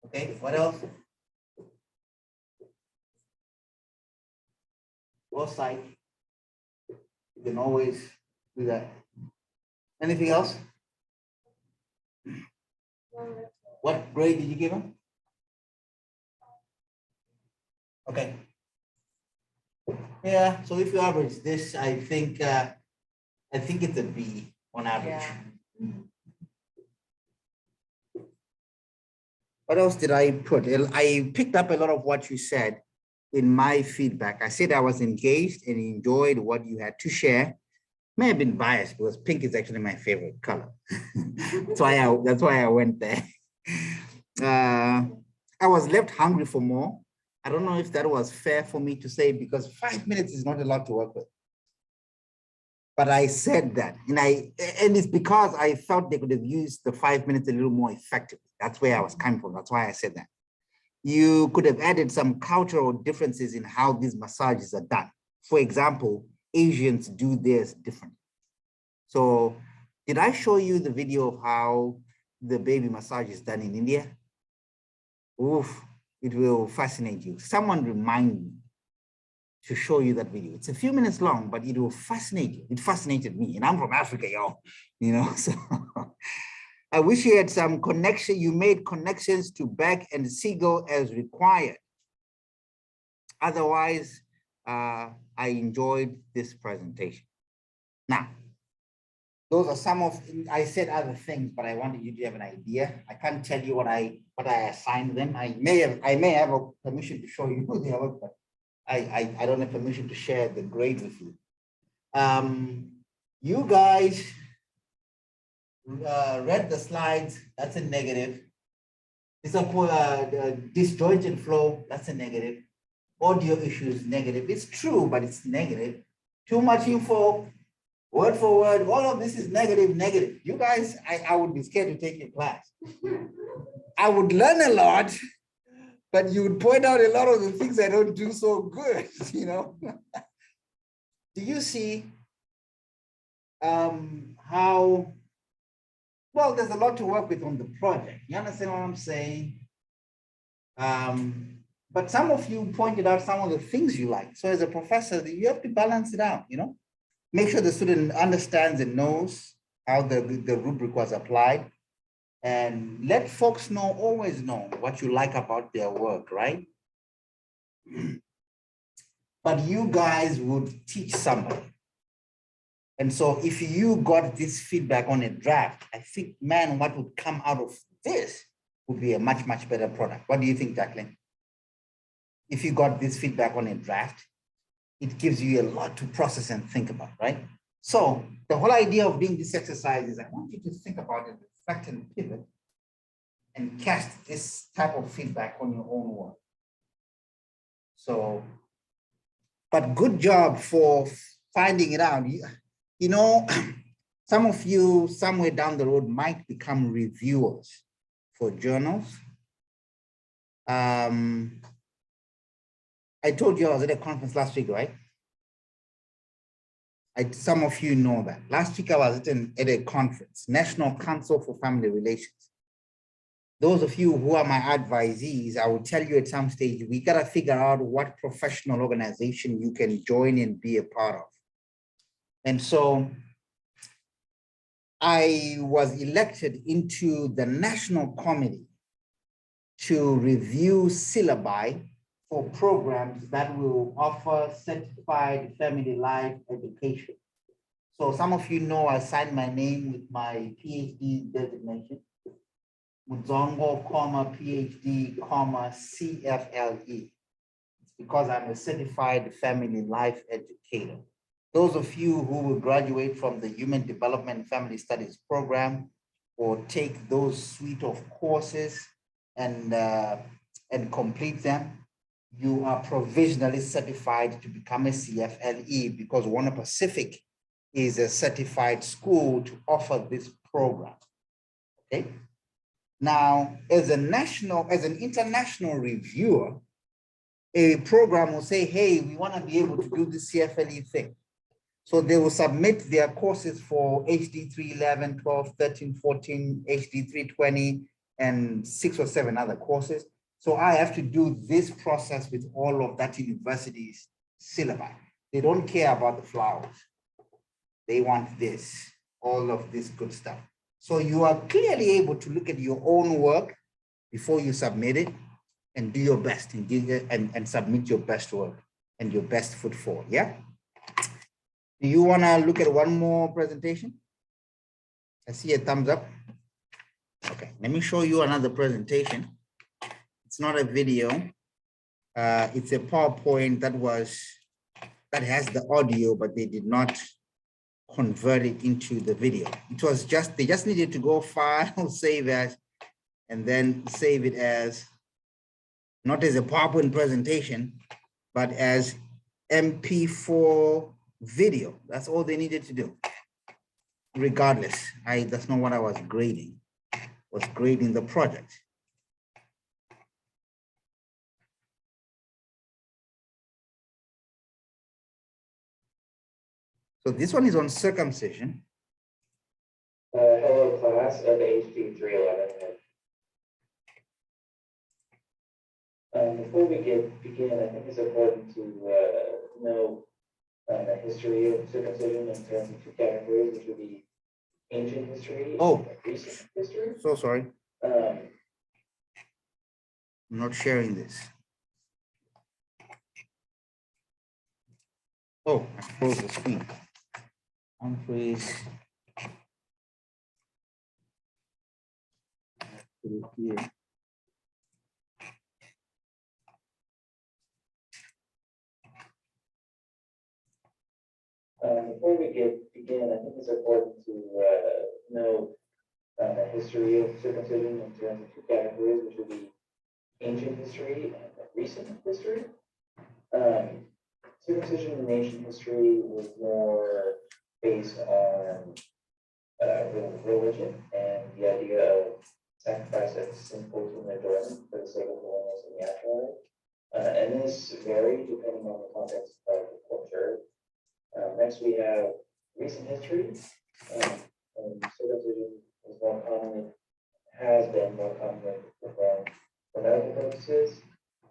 Okay, what else? Both sides. You can always do that. Anything else? What grade did you give him? Okay. Yeah, so if you average this, I think it's a B on average. Yeah. What else did I put? I picked up a lot of what you said in my feedback. I said I was engaged and enjoyed what you had to share. May have been biased because pink is actually my favorite color. that's why I went there. I was left hungry for more. I don't know if that was fair for me to say because 5 minutes is not a lot to work with. But I said that, and it's because I felt they could have used the 5 minutes a little more effectively. That's where I was coming from. That's why I said that. You could have added some cultural differences in how these massages are done. For example, Asians do theirs differently. So did I show you the video of how the baby massage is done in India? Oof, it will fascinate you. Someone remind me to show you that video. It's a few minutes long, but it will fascinate you. It fascinated me, and I'm from Africa, y'all. So I wish you had some connection. You made connections to Beck and Siegel as required. Otherwise, I enjoyed this presentation. Now, those are some of, I said other things, but I wanted you to have an idea. I can't tell you what I assigned them. I may have a permission to show you their work, but I don't have permission to share the grade with you. You guys read the slides, that's a negative. Disjointed flow, that's a negative. Audio issues, negative. It's true, but it's negative. Too much info, word for word, all of this is negative, negative. You guys, I would be scared to take your class. I would learn a lot, but you would point out a lot of the things I don't do so good, Do you see how, well, there's a lot to work with on the project. You understand what I'm saying? But some of you pointed out some of the things you like. So as a professor, you have to balance it out, Make sure the student understands and knows how the rubric was applied. And let folks always know what you like about their work, right? But you guys would teach somebody. And so if you got this feedback on a draft, I think, man, what would come out of this would be a much, much better product. What do you think, Jacqueline? If you got this feedback on a draft, it gives you a lot to process and think about, right? So the whole idea of doing this exercise is I want you to think about it, reflect and pivot, and cast this type of feedback on your own work. So, but good job for finding it out. Some of you somewhere down the road might become reviewers for journals. I told you I was at a conference last week, right? Some of you know that. Last week I was at a conference, National Council for Family Relations. Those of you who are my advisees, I will tell you at some stage, we got to figure out what professional organization you can join and be a part of. And so I was elected into the National Committee to review syllabi for programs that will offer certified family life education. So some of you know I signed my name with my PhD designation, Muzongo, PhD, CFLE. It's because I'm a certified family life educator. Those of you who will graduate from the Human Development and Family Studies program or take those suite of courses and complete them, you are provisionally certified to become a CFLE because Warner Pacific is a certified school to offer this program. Okay. Now, as an international reviewer, a program will say, hey, we want to be able to do the CFLE thing. So they will submit their courses for HD311, 12, 13, 14, HD320, and 6 or 7 other courses. So I have to do this process with all of that university's syllabi. They don't care about the flowers. They want this, all of this good stuff. So you are clearly able to look at your own work before you submit it and do your best and submit your best work and your best foot forward, yeah? Do you want to look at one more presentation? I see a thumbs up. Okay, let me show you another presentation. It's not a video. It's a PowerPoint that has the audio, but they did not convert it into the video. It was just, they just needed to go file, save as, and then save it as, not as a PowerPoint presentation, but as MP4 video. That's all they needed to do. Regardless, that's not what I was grading. I was grading the project. So this one is on circumcision. Hello, class of HD311. Before we begin, I think it's important to know the history of circumcision in terms of 2 categories, which would be ancient history and recent history. So sorry. Um, I'm not sharing this. Oh, I closed the screen. Unfreeze. Put it here. Before we begin, I think it's important to know the history of circumcision in terms of 2 categories, which would be ancient history and recent history. Circumcision in ancient history was more based on religion and the idea of sacrifice as simple to an adornment for the sake of holiness in the afterlife. And this varied depending on the context of the culture. Next, we have recent history. And circumcision is more commonly, has been more commonly performed for medical purposes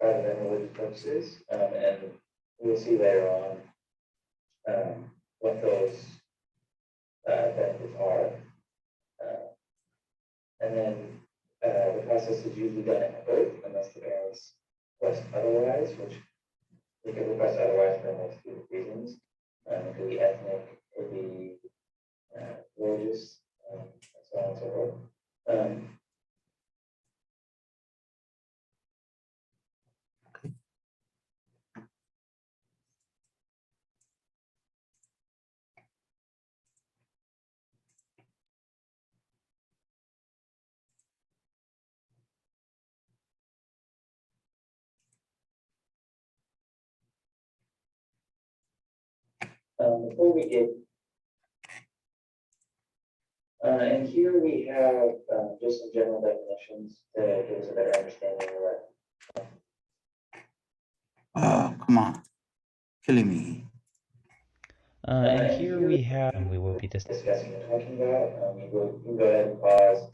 rather than religious purposes. And we'll see later on what those benefits are. And then the process is usually done at birth unless the parents request otherwise, which they can request otherwise for a multitude of reasons. It could be ethnic, it could be religious, and so on and so forth. Before we get, and here we have just some general definitions to give us a better understanding of what. Oh, come on. Killing me. And here we have, we will be discussing and talking about, you can go ahead and pause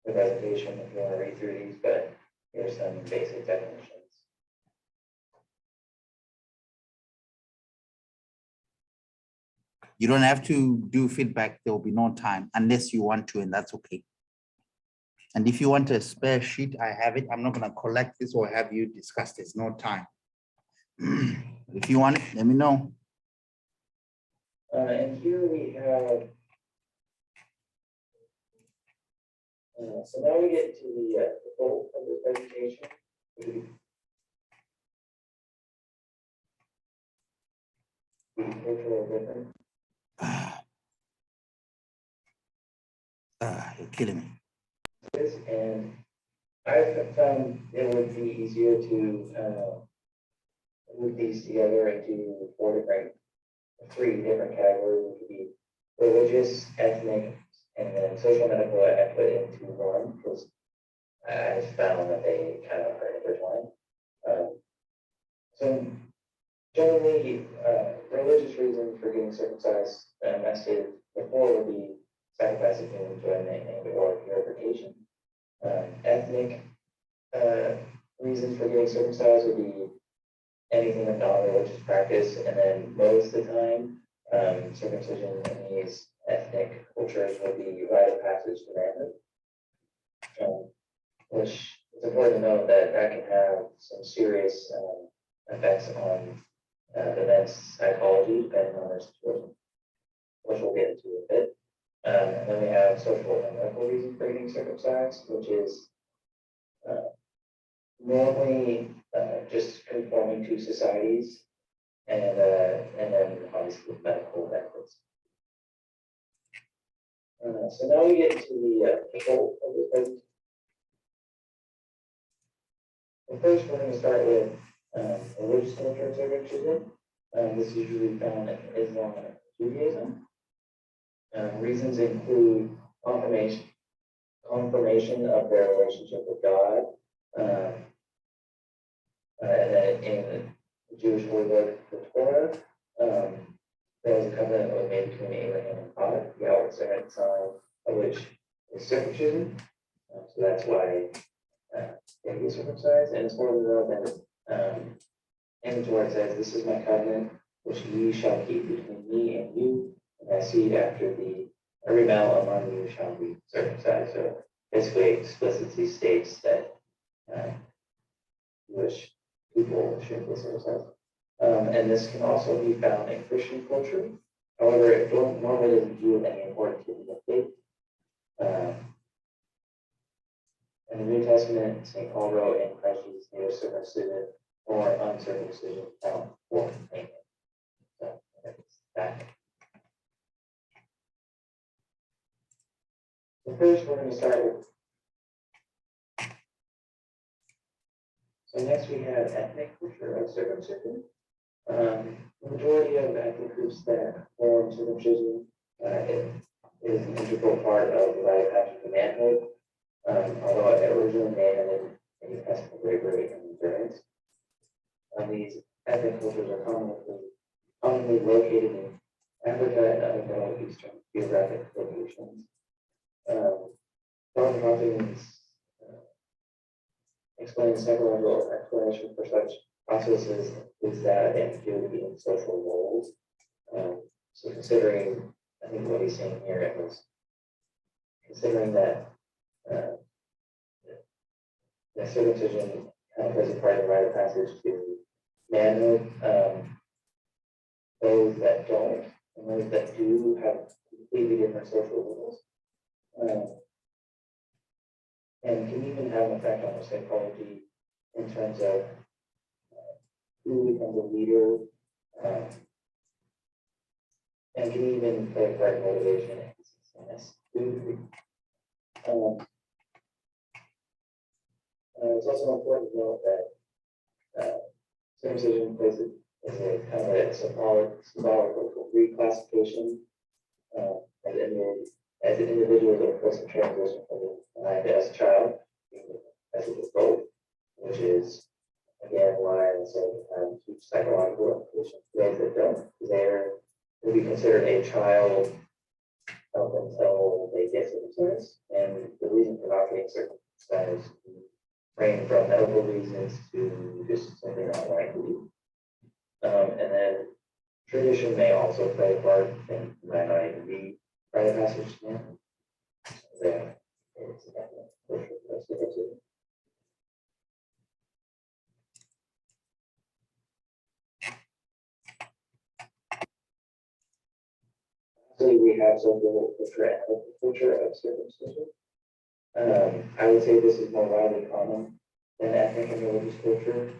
the presentation if you want to read through these, but here's some basic definitions. You don't have to do feedback. There will be no time unless you want to, and that's okay. And if you want a spare sheet, I have it. I'm not going to collect this or have you discuss this. No time. If you want it, let me know. And here we have, so now we get to the goal of the presentation. The cultural difference. You're killing me. And I've found it would be easier to group these together into three different categories, which would be religious, ethnic, and then social medical I put into one because I just found that they kind of are intertwined. So generally, religious reasons for getting circumcised, I stated before, would be sacrifice of human enjoyment and or purification. Ethnic reasons for getting circumcised would be anything of non-religious practice, and then most of the time, circumcision in these ethnic cultures will be rite of passage to manhood, which is important to note that that can have some serious effects on the men's psychology, depending on their situation, which we'll get into a bit. And then we have social and medical reasons for getting circumcised, which is normally just conforming to societies, and then obviously medical benefits. So now we get to the goal of the presentation. Well, first, we're going to start with religious culture of circumcision. This is usually found in Islam and Judaism. Reasons include confirmation of their relationship with God. And then in the Jewish holy book, the Torah, there was a covenant that was made between Abraham and God, the outward sign of which is circumcision. So that's why they get circumcised. And it's important to know that in the Torah it says, "This is my covenant, which ye shall keep between me and you, and thy seed after thee. Every male among you shall be circumcised." So basically explicitly states that Jewish people should be circumcised. And this can also be found in Christian culture. However, it normally doesn't do any importance to the faith. In the New Testament, St. Paul wrote, "In Christ Jesus, neither circumcision or uncircumcision count for payment." So that's that. So first, we're going to start with. So next we have ethnic culture of circumcision. The majority of ethnic groups that form circumcision is an integral part of the rite of passage to manhood, although it originally began in the ethnic bravery and endurance. These ethnic cultures are commonly located in Africa and other Middle Eastern geographic locations. John Hawkins explains psychological explanation for such processes is that ambiguity in social roles. So considering, I think what he's saying here is considering that the circumcision kind of plays a part in the rite of passage to manhood, those that don't and those that do have completely different social roles. And can even have an effect on the psychology in terms of who becomes a leader, and can even play a part in motivation and success. It's also important to note that circumcision is a kind of a symbolic reclassification as an individual that puts a transition from as a child as an adult, which is again, why I said huge psychological implications. Ways that don't, they're will be considered a child up until they get circumcised. And the reason for not getting circumcised range from medical reasons to just simply not likely. And then tradition may also play a part and might not even be private passage. Yeah. So we have some culture of circumcision. I would say this is more widely common than ethnic and religious culture.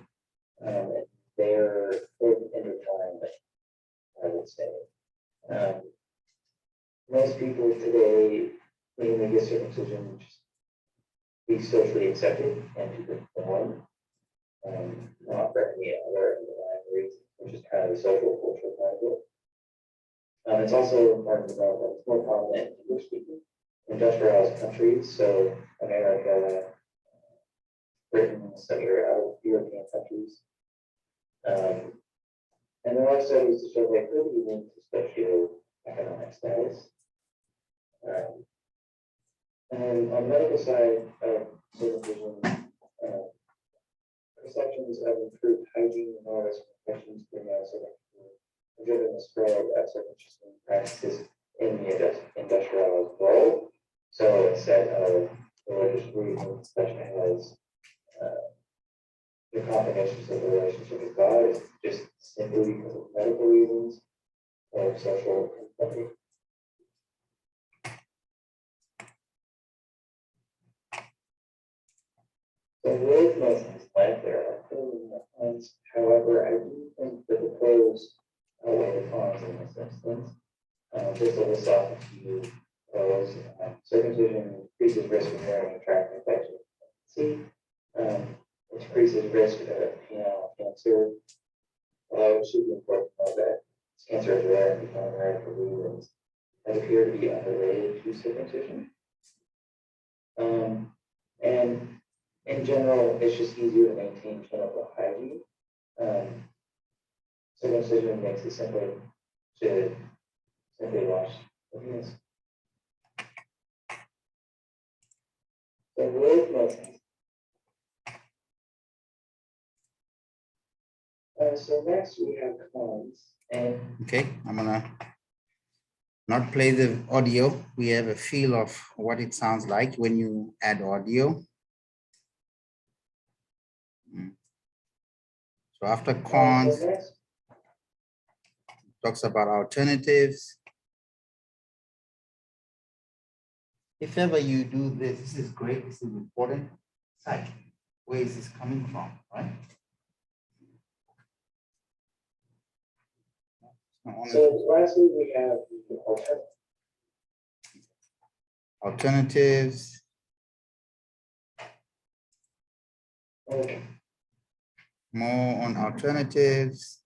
They're intertwined, I would say. Most people today, when they get circumcision, just be socially accepted and to conform, not for any other underlying reason, which is kind of the social cultural part of it. It's also important to know that it's more common in English-speaking industrialized countries, so America, Britain, some European countries. And there are studies to show that could be linked to socioeconomic status. And on the medical side of circumcision, perceptions of improved hygiene and all risk infections during circumcision have driven the spread of circumcision practices in the industrialized world. So instead of religious reasons, such as the confirmations of the relationship with God, is just simply because of medical reasons or social conformity. So with most of this life, there are cons. However, I do think that the pros outweigh the cons in this instance. Just to list off a few pros, circumcision increases risk of urinary tract infection. See, which increases risk of penile cancer. Although it should be important to know that cancer is rare and becoming rare for reasons that appear to be unrelated to circumcision. And in general, it's just easier to maintain clinical hygiene. Circumcision makes it simpler to simply wash the penis. So with motions. So next we have cons. And Okay, I'm gonna not play the audio. We have a feel of what it sounds like when you add audio. So after cons, talks about alternatives. If ever you do this, this is great, this is important. Like, where is this coming from, right? So lastly, we have the alternatives. okay. More on alternatives.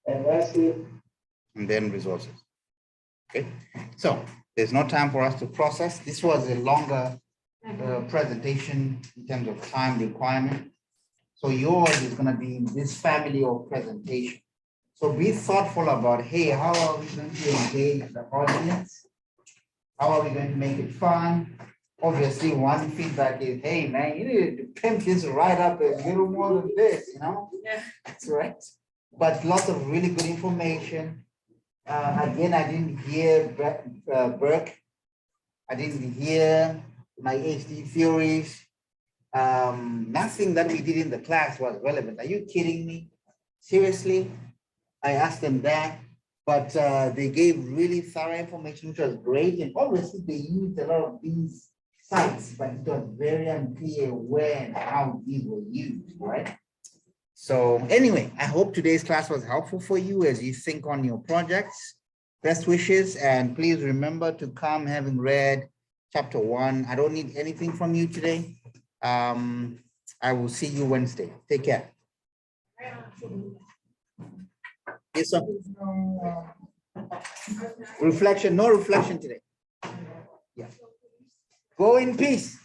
And lastly, and then resources. Okay, so there's no time for us to process. This was a longer presentation in terms of time requirement. So yours is going to be in this family of presentation. So be thoughtful about, hey, how are we going to engage the audience? How are we going to make it fun? Obviously, one feedback is, hey, man, you need to pimp this right up a little more than this, you know? Yeah. That's right. But lots of really good information. Again, I didn't hear Burke. I didn't hear my HD theories. Nothing that we did in the class was relevant. Are you kidding me? Seriously? I asked them that, but they gave really thorough information, which was great. And obviously they used a lot of these sites, but it was very unclear where and how these were used, right? So anyway, I hope today's class was helpful for you as you think on your projects. Best wishes, and please remember to come having read chapter 1. I don't need anything from you today. I will see you Wednesday. Take care. Yes, sir. Reflection, no reflection today. Yeah. Go in peace.